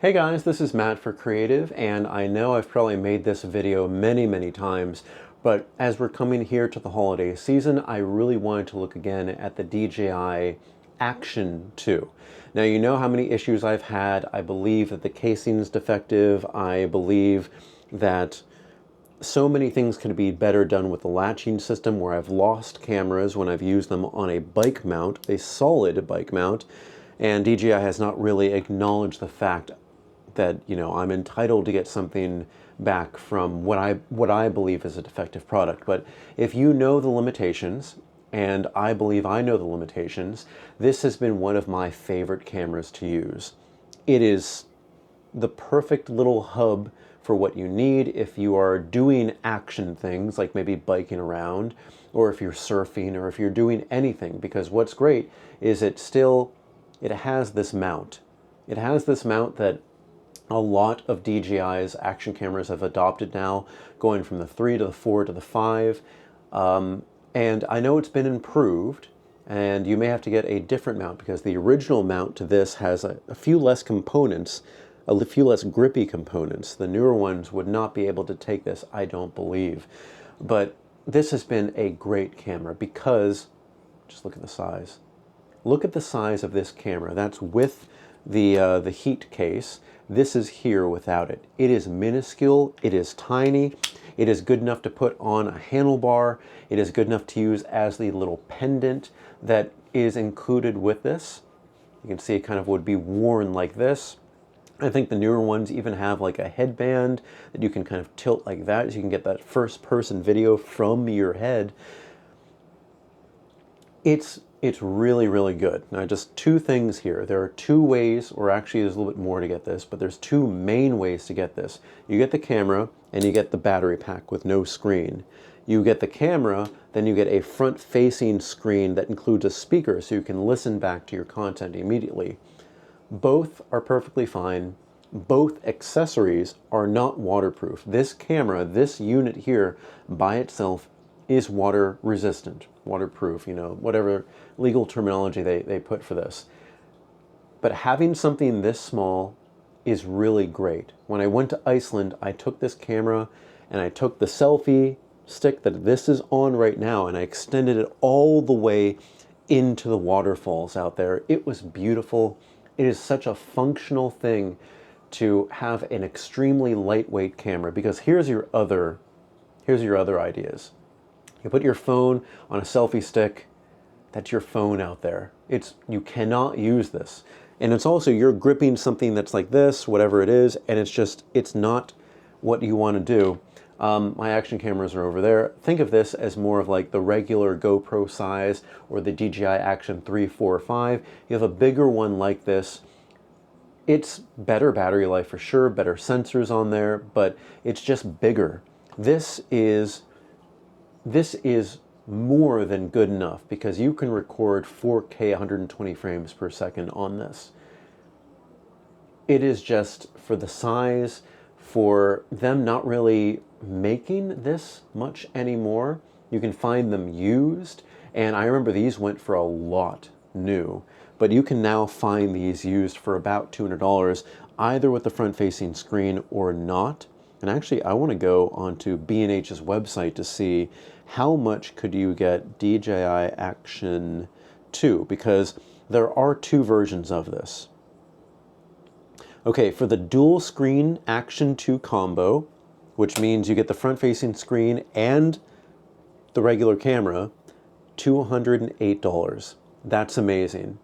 Hey guys, this is Matt for Creative, and I know I've probably made this video many times, but as we're coming here to the holiday season, I really wanted to look again at the DJI Action 2. Now you know how many issues I've had. I believe that the casing is defective. I believe that so many things could be better done with the latching system, where I've lost cameras when I've used them on a bike mount, a solid bike mount, and DJI has not really acknowledged the fact that, you know, I'm entitled to get something back from what I believe is a defective product. But if you know the limitations, and I believe I know the limitations, this has been one of my favorite cameras to use. It is the perfect little hub for what you need if you are doing action things, like maybe biking around, or if you're surfing, or if you're doing anything. Because what's great is it has this mount. It has this mount that a lot of DJI's action cameras have adopted now, going from the 3 to the 4 to the 5. And I know it's been improved, and you may have to get a different mount because the original mount to this has a few less components, a few less grippy components. The newer ones would not be able to take this, I don't believe. But this has been a great camera because, just look at the size. Look at the size of this camera. That's with the heat case. This is here without it. It is minuscule, it is tiny, it is good enough to put on a handlebar, it is good enough to use as the little pendant that is included with this. You can see it kind of would be worn like this. I think the newer ones even have like a headband that you can kind of tilt like that, so you can get that first-person video from your head. It's really good. Now, just two things here. There are two ways, or actually there's a little bit more to get this, but there's two main ways to get this. You get the camera, and you get the battery pack with no screen. You get the camera, then you get a front-facing screen that includes a speaker, so you can listen back to your content immediately. Both are perfectly fine. Both accessories are not waterproof. This camera, this unit here, by itself, is water resistant, waterproof, you know, whatever legal terminology they put for this. But having something this small is really great. When I went to Iceland, I took this camera and I took the selfie stick that this is on right now, and I extended it all the way into the waterfalls out there. It was beautiful. It is such a functional thing to have an extremely lightweight camera, because here's your other ideas. You put your phone on a selfie stick, that's your phone out there. You cannot use this. And it's also, you're gripping something that's like this, whatever it is, and it's not what you want to do. My action cameras are over there. Think of this as more of like the regular GoPro size, or the DJI Action 3, 4, 5. You have a bigger one like this. It's better battery life for sure, better sensors on there, but it's just bigger. This is more than good enough, because you can record 4K 120 frames per second on this. It is just, for the size, for them not really making this much anymore. You can find them used, and I remember these went for a lot new, but you can now find these used for about $200, either with the front-facing screen or not. And actually, I want to go onto B&H's website to see how much could you get DJI Action 2, because there are two versions of this. Okay, for the dual screen Action 2 combo, which means you get the front-facing screen and the regular camera, $208. That's amazing.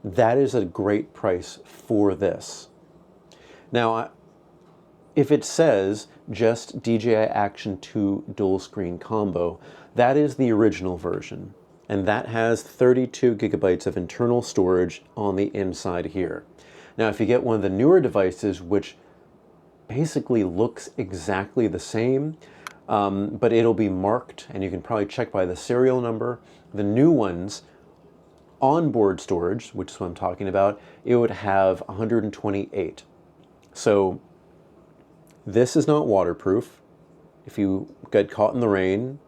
That is a great price for this. Now, if it says just DJI Action 2 dual screen combo, that is the original version, and that has 32 gigabytes of internal storage on the inside here. Now, if you get one of the newer devices, which basically looks exactly the same, but it'll be marked, and you can probably check by the serial number. The new ones, onboard storage, which is what I'm talking about, it would have 128. So this is not waterproof. If you get caught in the rain,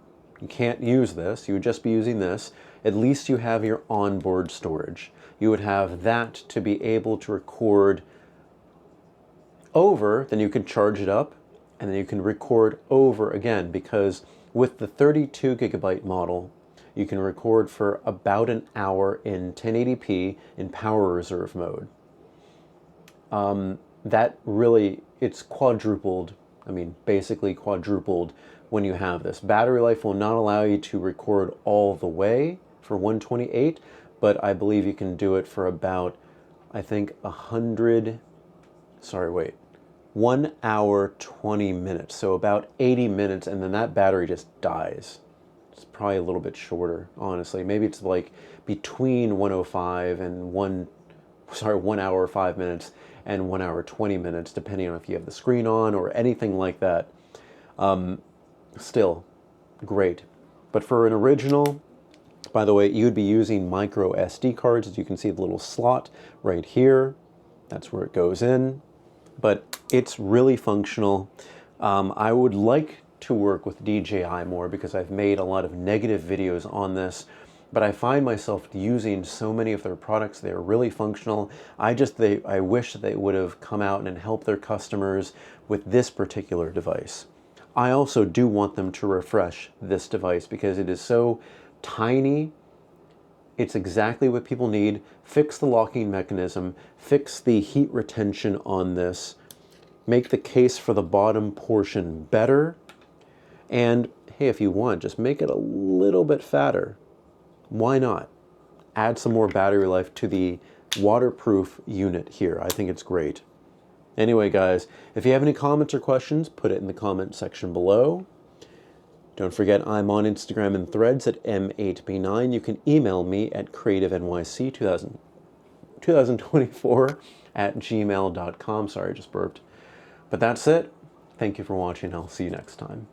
you can't use this. You would just be using this. At least you have your onboard storage. You would have that to be able to record over, then you can charge it up and then you can record over again, because with the 32 gigabyte model, you can record for about an hour in 1080p in power reserve mode. That really, it's quadrupled, I mean, basically quadrupled when you have this. Battery life will not allow you to record all the way for 128, but I believe you can do it for about, I think, 1 hour, 20 minutes. So about 80 minutes, and then that battery just dies. It's probably a little bit shorter, honestly. Maybe it's like between 105 and 1 hour, 5 minutes and 1 hour, 20 minutes, depending on if you have the screen on or anything like that. Still great. But for an original, by the way, you'd be using micro SD cards. As you can see, the little slot right here, that's where it goes in. But it's really functional. I would like to work with DJI more because I've made a lot of negative videos on this, but I find myself using so many of their products. They're really functional. I wish they would have come out and helped their customers with this particular device. I also do want them to refresh this device because it is so tiny. It's exactly what people need. Fix the locking mechanism, fix the heat retention on this, make the case for the bottom portion better, and hey, if you want, just make it a little bit fatter. Why not? Add some more battery life to the waterproof unit here. I think it's great. Anyway, guys, if you have any comments or questions, put it in the comment section below. Don't forget, I'm on Instagram and Threads at M8B9. You can email me at creativenyc2024 at gmail.com. Sorry, I just burped. But that's it. Thank you for watching. I'll see you next time.